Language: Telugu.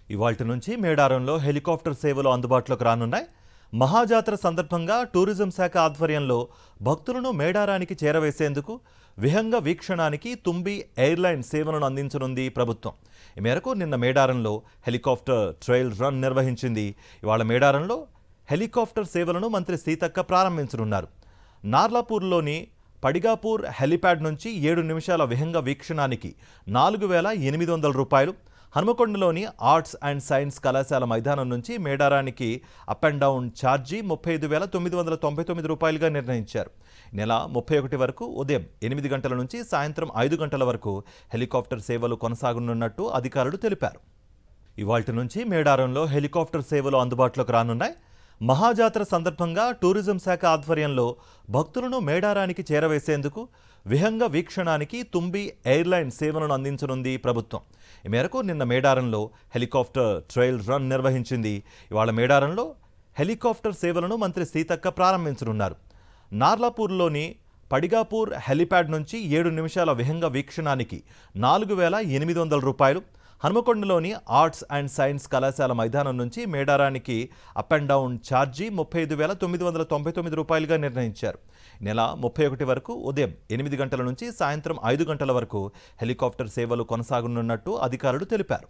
ఇవాల్టి నుంచి మేడారంలో హెలికాప్టర్ సేవలు అందుబాటులోకి రానున్నాయి. మహాజాతర సందర్భంగా టూరిజం శాఖ ఆధ్వర్యంలో భక్తులను మేడారానికి చేరవేసేందుకు విహంగ వీక్షణానికి తుంబి ఎయిర్లైన్ సేవలను అందించనుంది ప్రభుత్వం. ఈ మేరకు నిన్న మేడారంలో హెలికాప్టర్ ట్రయల్ రన్ నిర్వహించింది. ఇవాళ మేడారంలో హెలికాప్టర్ సేవలను మంత్రి సీతక్క ప్రారంభించనున్నారు. నార్లాపూర్లోని పడిగాపూర్ హెలిప్యాడ్ నుంచి 7 నిమిషాల విహంగ వీక్షణానికి 4,800 రూపాయలు, హనుమకొండలోని ఆర్ట్స్ అండ్ సైన్స్ కళాశాల మైదానం నుంచి మేడారానికి అప్ అండ్ డౌన్ ఛార్జీ 35,999 రూపాయలుగా నిర్ణయించారు. నెల 31 వరకు ఉదయం 8 గంటల నుంచి సాయంత్రం 5 గంటల వరకు హెలికాప్టర్ సేవలు కొనసాగనున్నట్టు అధికారులు తెలిపారు. ఇవాల్టి నుంచి మేడారంలో హెలికాప్టర్ సేవలు అందుబాటులోకి రానున్నాయి. మహాజాతర సందర్భంగా టూరిజం శాఖ ఆధ్వర్యంలో భక్తులను మేడారానికి చేరవేసేందుకు విహంగ వీక్షణానికి తుంబి ఎయిర్లైన్ సేవలను అందించనుంది ప్రభుత్వం. ఈ మేరకు నిన్న మేడారంలో హెలికాప్టర్ ట్రయల్ రన్ నిర్వహించింది. ఇవాళ మేడారంలో హెలికాప్టర్ సేవలను మంత్రి సీతక్క ప్రారంభించనున్నారు. నార్లాపూర్లోని పడిగాపూర్ హెలిప్యాడ్ నుంచి 7 నిమిషాల విహంగ వీక్షణానికి 4,800 రూపాయలు, హనుమకొండలోని ఆర్ట్స్ అండ్ సైన్స్ కళాశాల మైదానం నుంచి మేడారానికి అప్ అండ్ డౌన్ ఛార్జీ 35,999 రూపాయలుగా నిర్ణయించారు. నెల 31 వరకు ఉదయం 8 గంటల నుంచి సాయంత్రం 5 గంటల వరకు హెలికాప్టర్ సేవలు కొనసాగనున్నట్టు అధికారులు తెలిపారు.